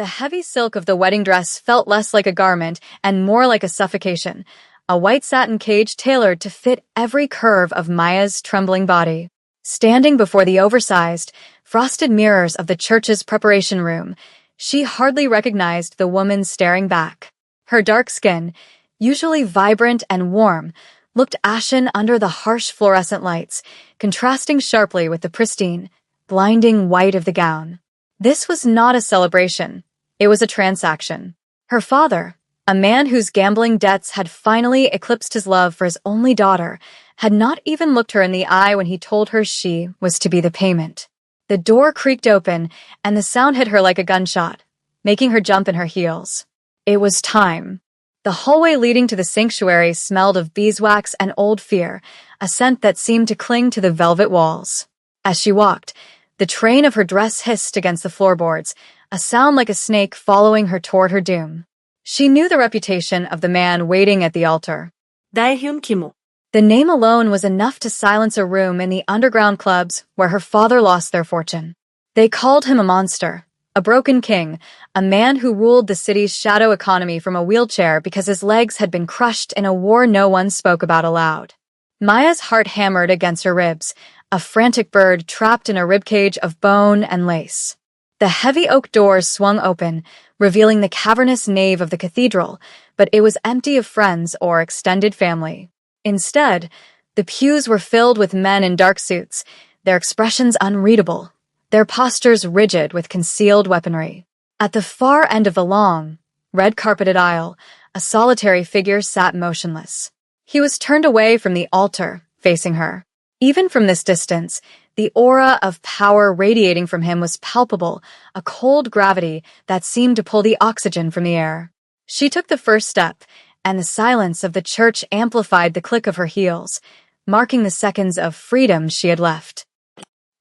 The heavy silk of the wedding dress felt less like a garment and more like a suffocation, a white satin cage tailored to fit every curve of Maya's trembling body. Standing before the oversized, frosted mirrors of the church's preparation room, she hardly recognized the woman staring back. Her dark skin, usually vibrant and warm, looked ashen under the harsh fluorescent lights, contrasting sharply with the pristine, blinding white of the gown. This was not a celebration. It was a transaction. Her father, a man whose gambling debts had finally eclipsed his love for his only daughter, had not even looked her in the eye when he told her she was to be the payment. The door creaked open, and the sound hit her like a gunshot, making her jump in her heels. It was time. The hallway leading to the sanctuary smelled of beeswax and old fear, a scent that seemed to cling to the velvet walls. As she walked, the train of her dress hissed against the floorboards, a sound like a snake following her toward her doom. She knew the reputation of the man waiting at the altar. Daehyun Kimo. The name alone was enough to silence a room in the underground clubs where her father lost their fortune. They called him a monster, a broken king, a man who ruled the city's shadow economy from a wheelchair because his legs had been crushed in a war no one spoke about aloud. Maya's heart hammered against her ribs, a frantic bird trapped in a ribcage of bone and lace. The heavy oak doors swung open, revealing the cavernous nave of the cathedral, but it was empty of friends or extended family. Instead, the pews were filled with men in dark suits, their expressions unreadable, their postures rigid with concealed weaponry. At the far end of the long, red-carpeted aisle, a solitary figure sat motionless. He was turned away from the altar, facing her. Even from this distance, the aura of power radiating from him was palpable, a cold gravity that seemed to pull the oxygen from the air. She took the first step, and the silence of the church amplified the click of her heels, marking the seconds of freedom she had left.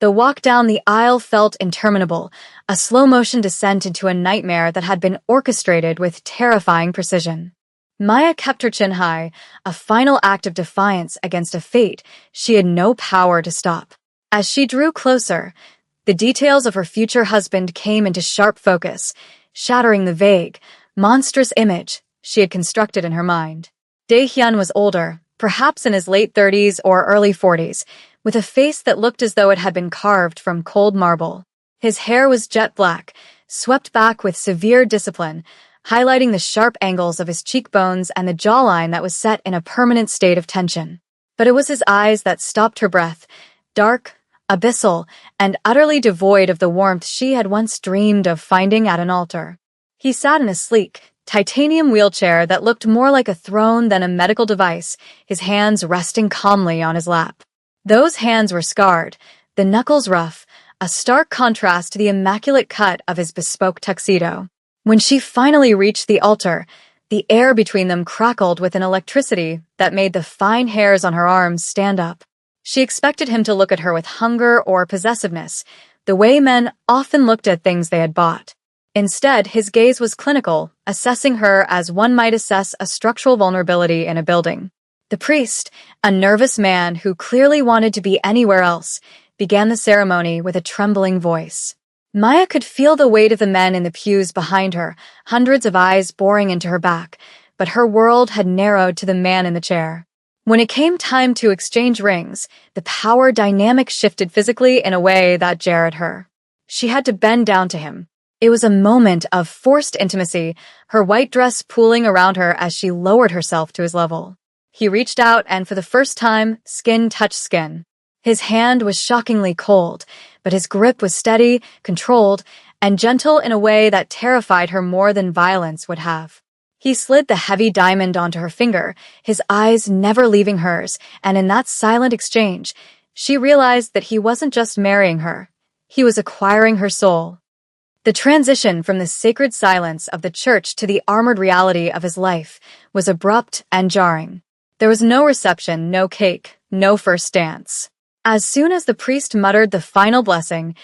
The walk down the aisle felt interminable, a slow-motion descent into a nightmare that had been orchestrated with terrifying precision. Maya kept her chin high, a final act of defiance against a fate she had no power to stop. As she drew closer, the details of her future husband came into sharp focus, shattering the vague, monstrous image she had constructed in her mind. Daehyun was older, perhaps in his late 30s or early 40s, with a face that looked as though it had been carved from cold marble. His hair was jet black, swept back with severe discipline, highlighting the sharp angles of his cheekbones and the jawline that was set in a permanent state of tension. But it was his eyes that stopped her breath, dark, abyssal, and utterly devoid of the warmth she had once dreamed of finding at an altar. He sat in a sleek, titanium wheelchair that looked more like a throne than a medical device, his hands resting calmly on his lap. Those hands were scarred, the knuckles rough, a stark contrast to the immaculate cut of his bespoke tuxedo. When she finally reached the altar, the air between them crackled with an electricity that made the fine hairs on her arms stand up. She expected him to look at her with hunger or possessiveness, the way men often looked at things they had bought. Instead, his gaze was clinical, assessing her as one might assess a structural vulnerability in a building. The priest, a nervous man who clearly wanted to be anywhere else, began the ceremony with a trembling voice. Maya could feel the weight of the men in the pews behind her, hundreds of eyes boring into her back, but her world had narrowed to the man in the chair. When it came time to exchange rings, the power dynamic shifted physically in a way that jarred her. She had to bend down to him. It was a moment of forced intimacy, her white dress pooling around her as she lowered herself to his level. He reached out and for the first time, skin touched skin. His hand was shockingly cold, but his grip was steady, controlled, and gentle in a way that terrified her more than violence would have. He slid the heavy diamond onto her finger, his eyes never leaving hers, and in that silent exchange, she realized that he wasn't just marrying her. He was acquiring her soul. The transition from the sacred silence of the church to the armored reality of his life was abrupt and jarring. There was no reception, no cake, no first dance. As soon as the priest muttered the final blessing,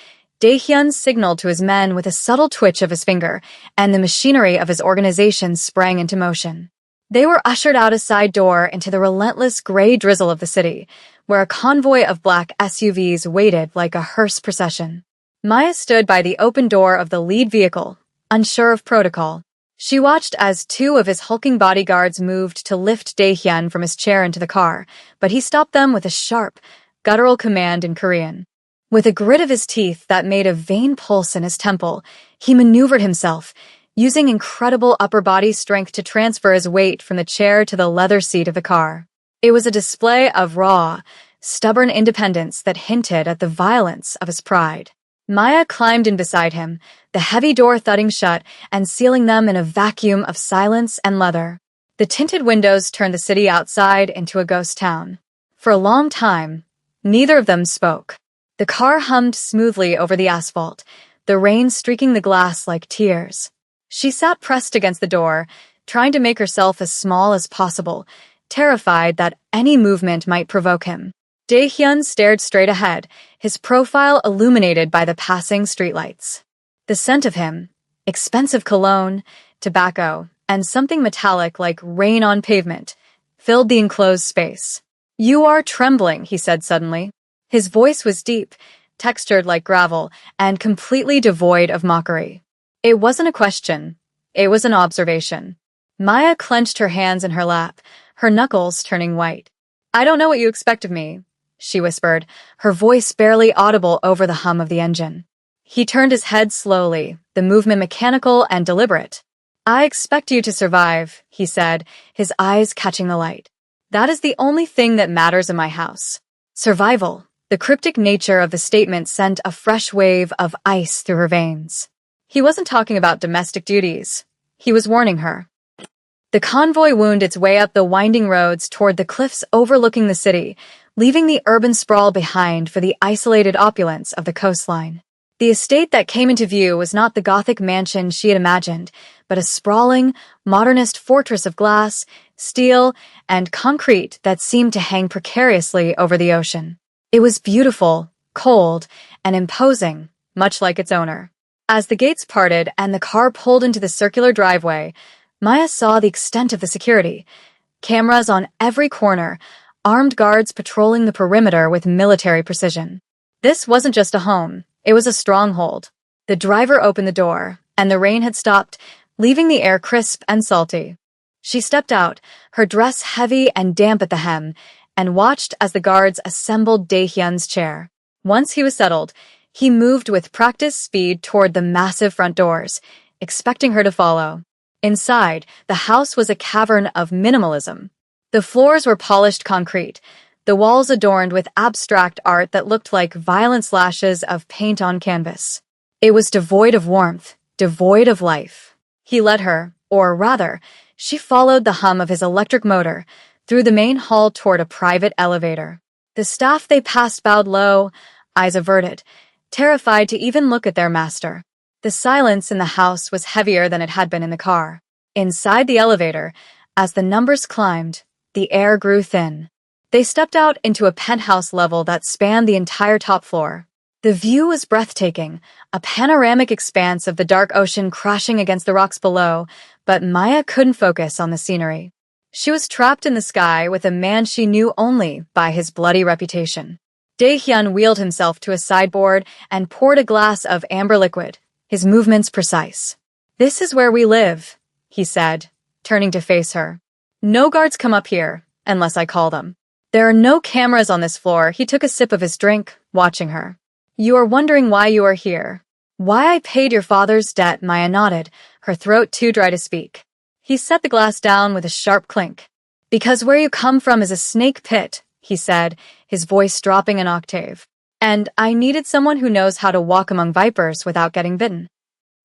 Daehyun signaled to his men with a subtle twitch of his finger, and the machinery of his organization sprang into motion. They were ushered out a side door into the relentless gray drizzle of the city, where a convoy of black SUVs waited like a hearse procession. Maya stood by the open door of the lead vehicle, unsure of protocol. She watched as two of his hulking bodyguards moved to lift Dae-hyun from his chair into the car, but he stopped them with a sharp, guttural command in Korean. With a grit of his teeth that made a vein pulse in his temple, he maneuvered himself, using incredible upper body strength to transfer his weight from the chair to the leather seat of the car. It was a display of raw, stubborn independence that hinted at the violence of his pride. Maya climbed in beside him, the heavy door thudding shut and sealing them in a vacuum of silence and leather. The tinted windows turned the city outside into a ghost town. For a long time, neither of them spoke. The car hummed smoothly over the asphalt, the rain streaking the glass like tears. She sat pressed against the door, trying to make herself as small as possible, terrified that any movement might provoke him. Dae-hyun stared straight ahead, his profile illuminated by the passing streetlights. The scent of him, expensive cologne, tobacco, and something metallic like rain on pavement, filled the enclosed space. "You are trembling," he said suddenly. His voice was deep, textured like gravel, and completely devoid of mockery. It wasn't a question. It was an observation. Maya clenched her hands in her lap, her knuckles turning white. "I don't know what you expect of me," she whispered, her voice barely audible over the hum of the engine. He turned his head slowly, the movement mechanical and deliberate. "I expect you to survive," he said, his eyes catching the light. "That is the only thing that matters in my house. Survival." The cryptic nature of the statement sent a fresh wave of ice through her veins. He wasn't talking about domestic duties. He was warning her. The convoy wound its way up the winding roads toward the cliffs overlooking the city, leaving the urban sprawl behind for the isolated opulence of the coastline. The estate that came into view was not the Gothic mansion she had imagined, but a sprawling, modernist fortress of glass, steel, and concrete that seemed to hang precariously over the ocean. It was beautiful, cold, and imposing, much like its owner. As the gates parted and the car pulled into the circular driveway, Maya saw the extent of the security. Cameras on every corner, armed guards patrolling the perimeter with military precision. This wasn't just a home, it was a stronghold. The driver opened the door, and the rain had stopped, leaving the air crisp and salty. She stepped out, her dress heavy and damp at the hem, and watched as the guards assembled Dae-hyun's chair. Once he was settled, he moved with practiced speed toward the massive front doors, expecting her to follow. Inside, the house was a cavern of minimalism. The floors were polished concrete, the walls adorned with abstract art that looked like violent slashes of paint on canvas. It was devoid of warmth, devoid of life. He led her, or rather, she followed the hum of his electric motor, through the main hall toward a private elevator. The staff they passed bowed low, eyes averted, terrified to even look at their master. The silence in the house was heavier than it had been in the car. Inside the elevator, as the numbers climbed, the air grew thin. They stepped out into a penthouse level that spanned the entire top floor. The view was breathtaking, a panoramic expanse of the dark ocean crashing against the rocks below, but Maya couldn't focus on the scenery. She was trapped in the sky with a man she knew only by his bloody reputation. Dae-hyun wheeled himself to a sideboard and poured a glass of amber liquid, his movements precise. "This is where we live," he said, turning to face her. "No guards come up here, unless I call them. There are no cameras on this floor." He took a sip of his drink, watching her. "You are wondering why you are here. Why I paid your father's debt," Maya nodded, her throat too dry to speak. He set the glass down with a sharp clink. "Because where you come from is a snake pit," he said, his voice dropping an octave. "And I needed someone who knows how to walk among vipers without getting bitten."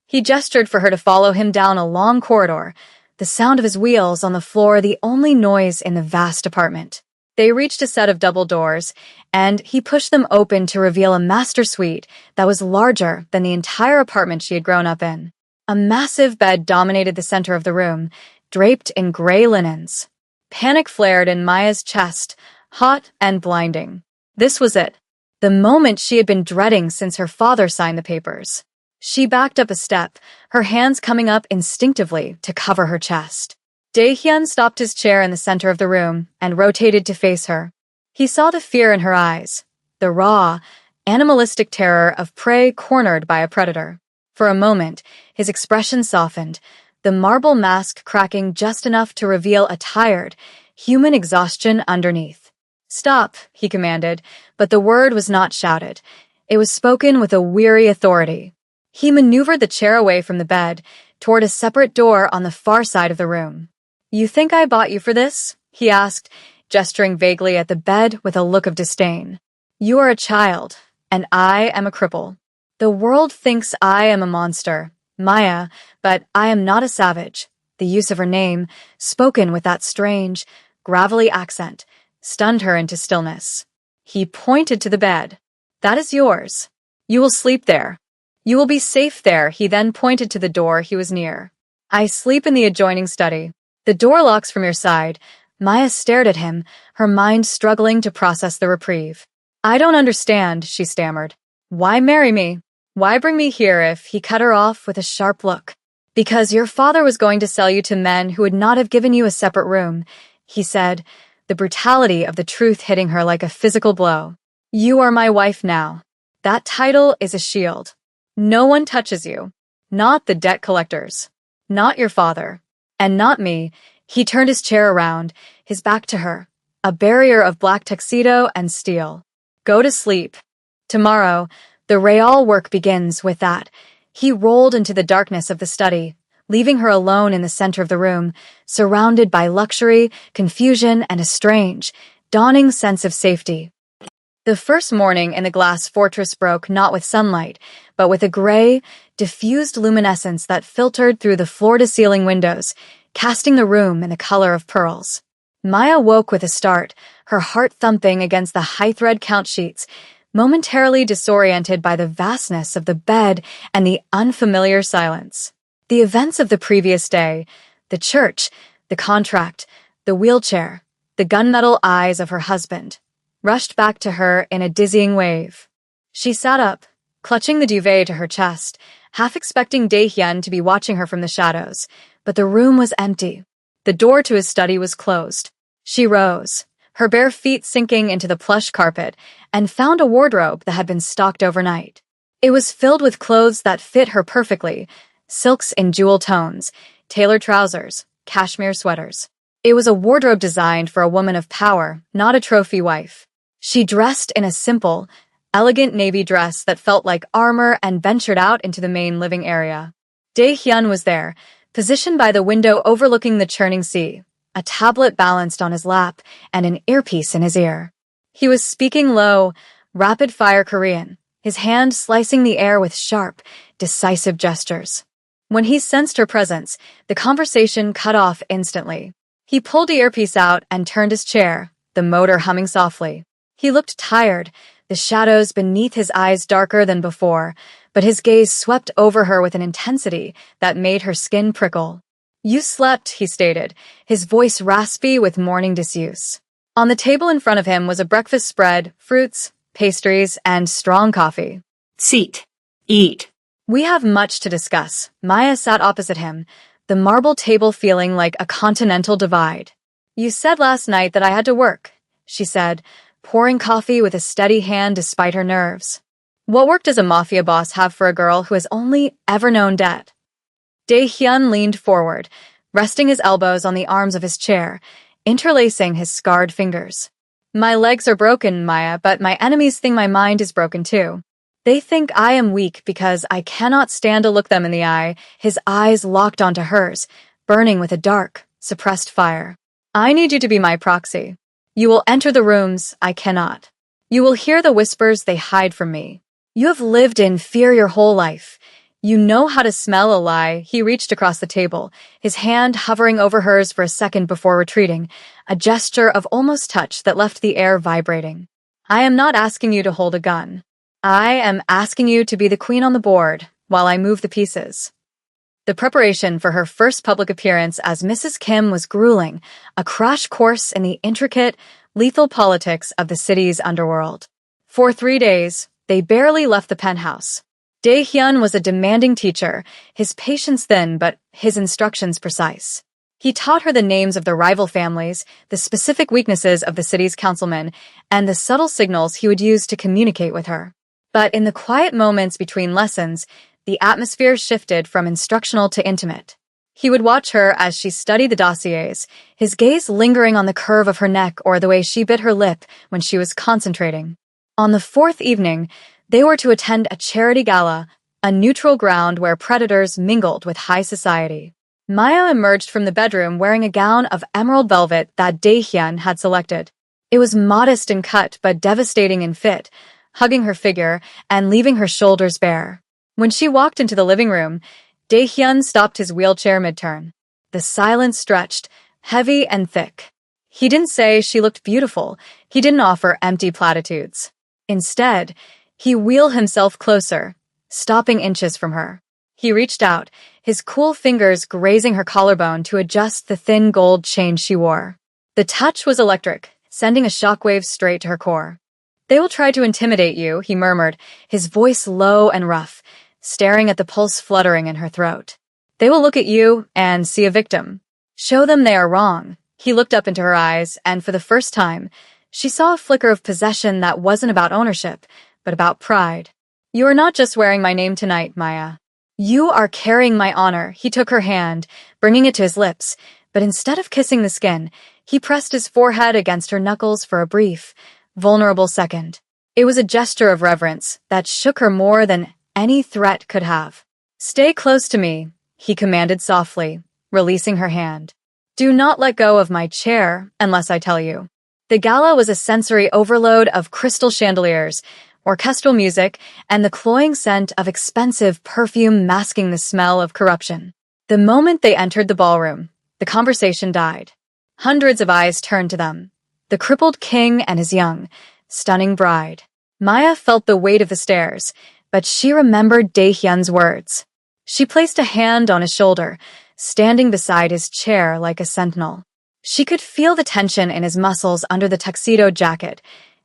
He gestured for her to follow him down a long corridor, the sound of his wheels on the floor the only noise in the vast apartment. They reached a set of double doors, and he pushed them open to reveal a master suite that was larger than the entire apartment she had grown up in. A massive bed dominated the center of the room, draped in gray linens. Panic flared in Maya's chest, hot and blinding. This was it, the moment she had been dreading since her father signed the papers. She backed up a step, her hands coming up instinctively to cover her chest. Dae-hyun stopped his chair in the center of the room and rotated to face her. He saw the fear in her eyes, the raw, animalistic terror of prey cornered by a predator. For a moment, his expression softened, the marble mask cracking just enough to reveal a tired, human exhaustion underneath. "Stop," he commanded, but the word was not shouted. It was spoken with a weary authority. He maneuvered the chair away from the bed, toward a separate door on the far side of the room. "You think I bought you for this?" he asked, gesturing vaguely at the bed with a look of disdain. "You are a child, and I am a cripple. The world thinks I am a monster, Maya, but I am not a savage." The use of her name, spoken with that strange, gravelly accent, stunned her into stillness. He pointed to the bed. "That is yours. You will sleep there. You will be safe there." He then pointed to the door he was near. "I sleep in the adjoining study. The door locks from your side." Maya stared at him, her mind struggling to process the reprieve. "I don't understand," she stammered. "Why marry me? Why bring me here?" If he cut her off with a sharp look. "Because your father was going to sell you to men who would not have given you a separate room," he said, the brutality of the truth hitting her like a physical blow. "You are my wife now. That title is a shield. No one touches you. Not the debt collectors. Not your father. And not me." He turned his chair around, his back to her, a barrier of black tuxedo and steel. "Go to sleep. Tomorrow, the real work begins." With that, he rolled into the darkness of the study, leaving her alone in the center of the room, surrounded by luxury, confusion, and a strange, dawning sense of safety. The first morning in the glass fortress broke not with sunlight, but with a gray, diffused luminescence that filtered through the floor-to-ceiling windows, casting the room in the color of pearls. Maya woke with a start, her heart thumping against the high-thread count sheets, momentarily disoriented by the vastness of the bed and the unfamiliar silence. The events of the previous day, the church, the contract, the wheelchair, the gunmetal eyes of her husband, rushed back to her in a dizzying wave. She sat up, clutching the duvet to her chest, half expecting Dae-hyun to be watching her from the shadows, but the room was empty. The door to his study was closed. She rose, her bare feet sinking into the plush carpet, and found a wardrobe that had been stocked overnight. It was filled with clothes that fit her perfectly, silks in jewel tones, tailored trousers, cashmere sweaters. It was a wardrobe designed for a woman of power, not a trophy wife. She dressed in a simple, elegant navy dress that felt like armor and ventured out into the main living area. Dae-hyun was there, positioned by the window overlooking the churning sea, a tablet balanced on his lap and an earpiece in his ear. He was speaking low, rapid-fire Korean, his hand slicing the air with sharp, decisive gestures. When he sensed her presence, the conversation cut off instantly. He pulled the earpiece out and turned his chair, the motor humming softly. He looked tired, the shadows beneath his eyes darker than before, but his gaze swept over her with an intensity that made her skin prickle. "You slept," he stated, his voice raspy with morning disuse. On the table in front of him was a breakfast spread, fruits, pastries, and strong coffee. "Sit. Eat." "We have much to discuss." Maya sat opposite him, the marble table feeling like a continental divide. "You said last night that I had to work," she said, pouring coffee with a steady hand despite her nerves. "What work does a mafia boss have for a girl who has only ever known debt?" Dae-hyun leaned forward, resting his elbows on the arms of his chair, interlacing his scarred fingers. "My legs are broken, Maya, but my enemies think my mind is broken too. They think I am weak because I cannot stand to look them in the eye." His eyes locked onto hers, burning with a dark, suppressed fire. "I need you to be my proxy. You will enter the rooms I cannot. You will hear the whispers they hide from me. You have lived in fear your whole life. You know how to smell a lie." He reached across the table, his hand hovering over hers for a second before retreating, a gesture of almost touch that left the air vibrating. "I am not asking you to hold a gun. I am asking you to be the queen on the board while I move the pieces." The preparation for her first public appearance as Mrs. Kim was grueling, a crash course in the intricate, lethal politics of the city's underworld. For 3 days, they barely left the penthouse. Dae-hyun was a demanding teacher, his patience thin but his instructions precise. He taught her the names of the rival families, the specific weaknesses of the city's councilmen, and the subtle signals he would use to communicate with her. But in the quiet moments between lessons, the atmosphere shifted from instructional to intimate. He would watch her as she studied the dossiers, his gaze lingering on the curve of her neck or the way she bit her lip when she was concentrating. On the fourth evening, they were to attend a charity gala, a neutral ground where predators mingled with high society. Maya emerged from the bedroom wearing a gown of emerald velvet that Daehyun had selected. It was modest in cut but devastating in fit, hugging her figure and leaving her shoulders bare. When she walked into the living room, Daehyun stopped his wheelchair mid-turn. The silence stretched, heavy and thick. He didn't say she looked beautiful. He didn't offer empty platitudes. Instead, he wheeled himself closer, stopping inches from her. He reached out, his cool fingers grazing her collarbone to adjust the thin gold chain she wore. The touch was electric, sending a shockwave straight to her core. "They will try to intimidate you," he murmured, his voice low and rough, staring at the pulse fluttering in her throat. "They will look at you and see a victim. Show them they are wrong." He looked up into her eyes, and for the first time, she saw a flicker of possession that wasn't about ownership, but about pride. "You are not just wearing my name tonight, Maya. You are carrying my honor." He took her hand, bringing it to his lips, but instead of kissing the skin, he pressed his forehead against her knuckles for a brief, vulnerable second. It was a gesture of reverence that shook her more than any threat could have. "Stay close to me," he commanded softly, releasing her hand. "Do not let go of my chair unless I tell you." The gala was a sensory overload of crystal chandeliers, orchestral music, and the cloying scent of expensive perfume masking the smell of corruption. The moment they entered the ballroom, the conversation died. Hundreds of eyes turned to them. The crippled king and his young, stunning bride. Maya felt the weight of the stares, but she remembered Daehyun's words. She placed a hand on his shoulder, standing beside his chair like a sentinel. She could feel the tension in his muscles under the tuxedo jacket.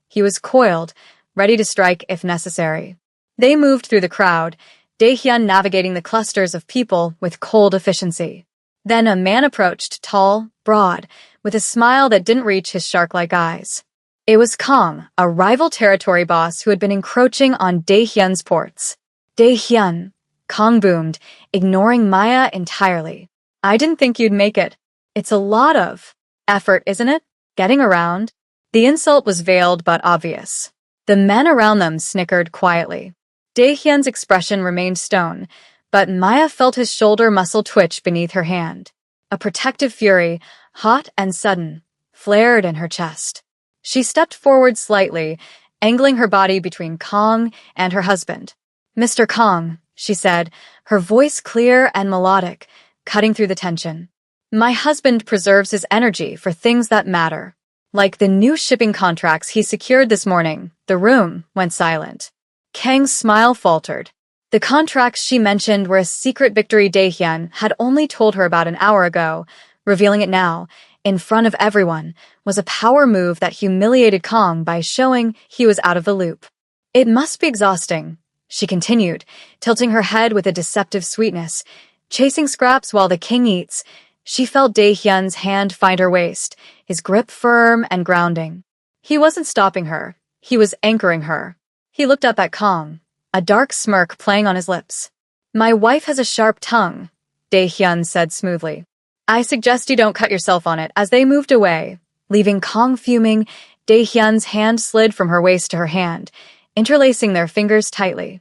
He was coiled, ready to strike if necessary. They moved through the crowd, Daehyun navigating the clusters of people with cold efficiency. Then a man approached, tall, broad, with a smile that didn't reach his shark-like eyes. It was Kong, a rival territory boss who had been encroaching on Daehyun's ports. "Daehyun," Kong boomed, ignoring Maya entirely. "I didn't think you'd make it. It's a lot of effort, isn't it? Getting around." The insult was veiled but obvious. The men around them snickered quietly. Daehyun's expression remained stone, but Maya felt his shoulder muscle twitch beneath her hand. A protective fury, hot and sudden, flared in her chest. She stepped forward slightly, angling her body between Kong and her husband. "Mr. Kong," she said, her voice clear and melodic, cutting through the tension. "My husband preserves his energy for things that matter. Like the new shipping contracts he secured this morning." The room went silent. Kang's smile faltered. The contracts she mentioned were a secret victory Daehyun had only told her about an hour ago. Revealing it now, in front of everyone, was a power move that humiliated Kong by showing he was out of the loop. "It must be exhausting," she continued, tilting her head with a deceptive sweetness. "Chasing scraps while the king eats." She felt Daehyun's hand find her waist, his grip firm and grounding. He wasn't stopping her. He was anchoring her. He looked up at Kong, a dark smirk playing on his lips. "My wife has a sharp tongue," Daehyun said smoothly. "I suggest you don't cut yourself on it." As they moved away, leaving Kong fuming, Daehyun's hand slid from her waist to her hand, interlacing their fingers tightly.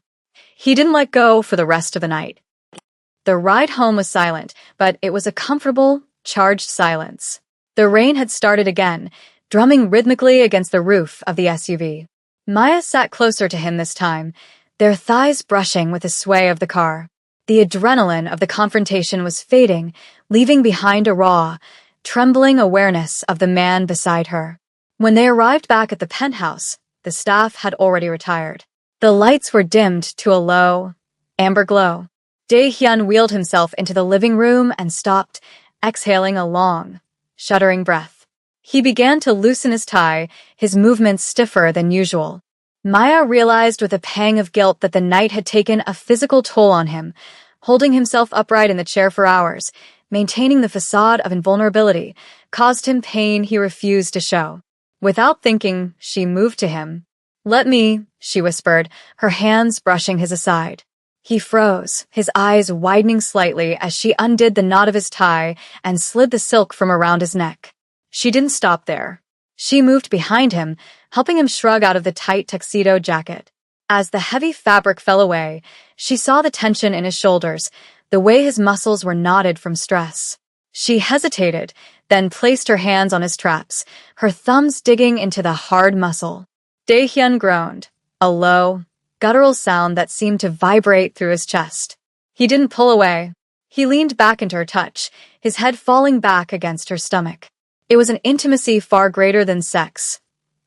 He didn't let go for the rest of the night. The ride home was silent, but it was a comfortable, charged silence. The rain had started again, drumming rhythmically against the roof of the SUV. Maya sat closer to him this time, their thighs brushing with the sway of the car. The adrenaline of the confrontation was fading, leaving behind a raw, trembling awareness of the man beside her. When they arrived back at the penthouse, the staff had already retired. The lights were dimmed to a low, amber glow. Daehyun wheeled himself into the living room and stopped, exhaling a long, shuddering breath. He began to loosen his tie, his movements stiffer than usual. Maya realized with a pang of guilt that the night had taken a physical toll on him, holding himself upright in the chair for hours, maintaining the facade of invulnerability, caused him pain he refused to show. Without thinking, she moved to him. "Let me," she whispered, her hands brushing his aside. He froze, his eyes widening slightly as she undid the knot of his tie and slid the silk from around his neck. She didn't stop there. She moved behind him, helping him shrug out of the tight tuxedo jacket. As the heavy fabric fell away, she saw the tension in his shoulders, the way his muscles were knotted from stress. She hesitated, then placed her hands on his traps, her thumbs digging into the hard muscle. Dae-hyun groaned, a low, guttural sound that seemed to vibrate through his chest. He didn't pull away. He leaned back into her touch, his head falling back against her stomach. It was an intimacy far greater than sex.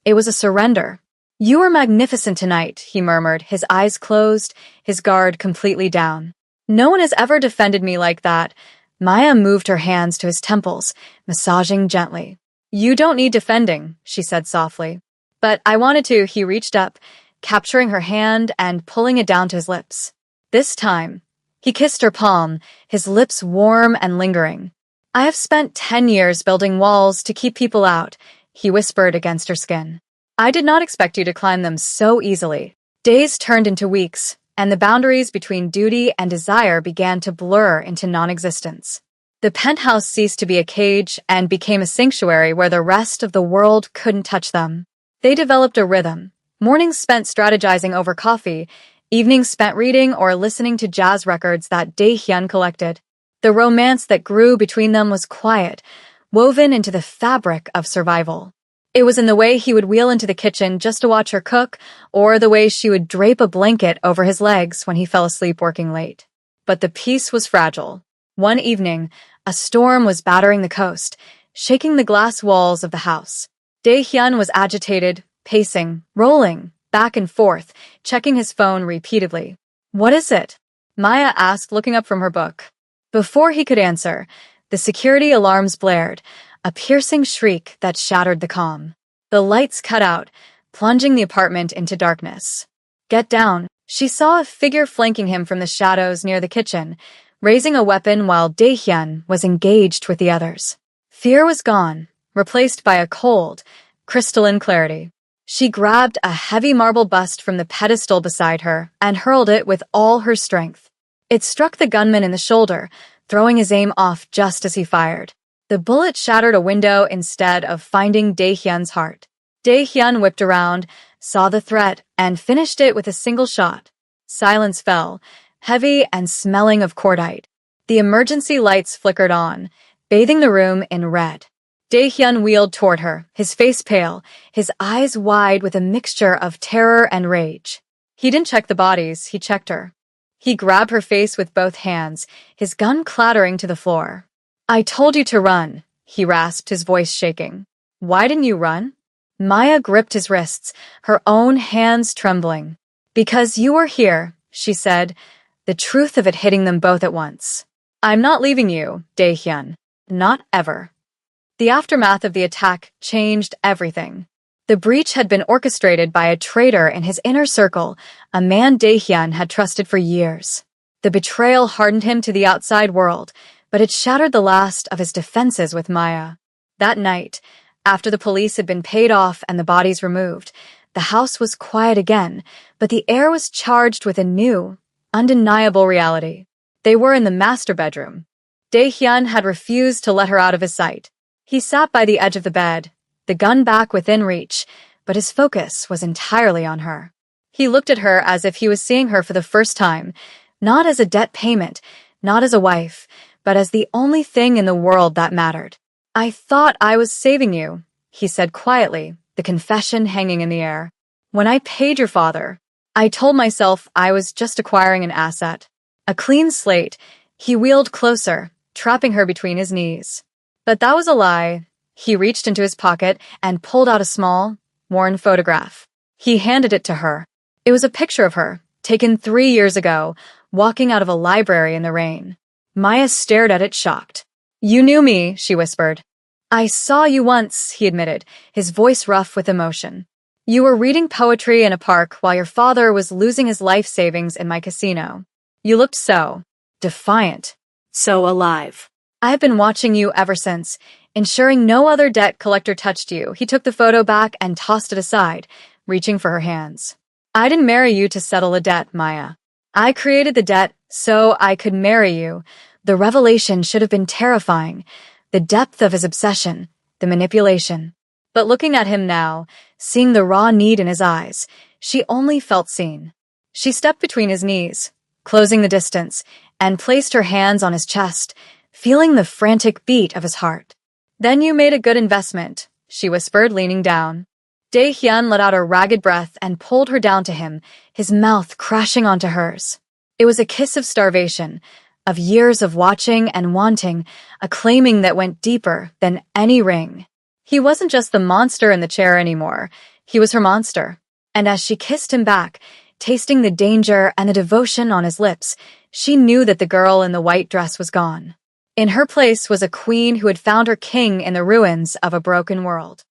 It was a surrender. "You were magnificent tonight," he murmured, his eyes closed, his guard completely down. "No one has ever defended me like that." Maya moved her hands to his temples, massaging gently. "You don't need defending," she said softly. "But I wanted to." He reached up, capturing her hand and pulling it down to his lips. This time, he kissed her palm, his lips warm and lingering. "I have spent 10 years building walls to keep people out," he whispered against her skin. "I did not expect you to climb them so easily." Days turned into weeks, and the boundaries between duty and desire began to blur into non-existence. The penthouse ceased to be a cage and became a sanctuary where the rest of the world couldn't touch them. They developed a rhythm. Mornings spent strategizing over coffee, evenings spent reading or listening to jazz records that Dae-hyun collected. The romance that grew between them was quiet, woven into the fabric of survival. It was in the way he would wheel into the kitchen just to watch her cook, or the way she would drape a blanket over his legs when he fell asleep working late. But the peace was fragile. One evening, a storm was battering the coast, shaking the glass walls of the house. Dae-hyun was agitated, pacing, rolling, back and forth, checking his phone repeatedly. "What is it?" Maya asked, looking up from her book. Before he could answer, the security alarms blared, a piercing shriek that shattered the calm. The lights cut out, plunging the apartment into darkness. "Get down." She saw a figure flanking him from the shadows near the kitchen, raising a weapon while Dae-hyun was engaged with the others. Fear was gone, replaced by a cold, crystalline clarity. She grabbed a heavy marble bust from the pedestal beside her and hurled it with all her strength. It struck the gunman in the shoulder, throwing his aim off just as he fired. The bullet shattered a window instead of finding Dae-hyun's heart. Dae-hyun whipped around, saw the threat, and finished it with a single shot. Silence fell, heavy and smelling of cordite. The emergency lights flickered on, bathing the room in red. Dae-hyun wheeled toward her, his face pale, his eyes wide with a mixture of terror and rage. He didn't check the bodies, he checked her. He grabbed her face with both hands, his gun clattering to the floor. "I told you to run," he rasped, his voice shaking. "Why didn't you run?" Maya gripped his wrists, her own hands trembling. "Because you were here," she said, the truth of it hitting them both at once. "I'm not leaving you, Dae-hyun. Not ever." The aftermath of the attack changed everything. The breach had been orchestrated by a traitor in his inner circle, a man Dae-hyun had trusted for years. The betrayal hardened him to the outside world, but it shattered the last of his defenses with Maya. That night, after the police had been paid off and the bodies removed, the house was quiet again, but the air was charged with a new, undeniable reality. They were in the master bedroom. Dae-hyun had refused to let her out of his sight. He sat by the edge of the bed, the gun back within reach, but his focus was entirely on her. He looked at her as if he was seeing her for the first time, not as a debt payment, not as a wife, but as the only thing in the world that mattered. "I thought I was saving you," he said quietly, the confession hanging in the air. "When I paid your father, I told myself I was just acquiring an asset. A clean slate." He wheeled closer, trapping her between his knees. But that was a lie. He reached into his pocket and pulled out a small, worn photograph. He handed it to her. It was a picture of her, taken 3 years ago, walking out of a library in the rain. Maya stared at it, shocked. "You knew me," she whispered. "I saw you once," he admitted, his voice rough with emotion. "You were reading poetry in a park while your father was losing his life savings in my casino. You looked so defiant, So alive. I have been watching you ever since, ensuring no other debt collector touched you." He took the photo back and tossed it aside, reaching for her hands. "I didn't marry you to settle a debt, Maya. I created the debt so I could marry you. The revelation should have been terrifying. The depth of his obsession, the manipulation. But looking at him now, seeing the raw need in his eyes, she only felt seen. She stepped between his knees, closing the distance, and placed her hands on his chest, feeling the frantic beat of his heart. Then you made a good investment, she whispered, leaning down. Dae-hyun let out a ragged breath and pulled her down to him, his mouth crashing onto hers. It was a kiss of starvation, of years of watching and wanting, a claiming that went deeper than any ring. He wasn't just the monster in the chair anymore. He was her monster. And as she kissed him back, tasting the danger and the devotion on his lips, she knew that the girl in the white dress was gone. In her place was a queen who had found her king in the ruins of a broken world.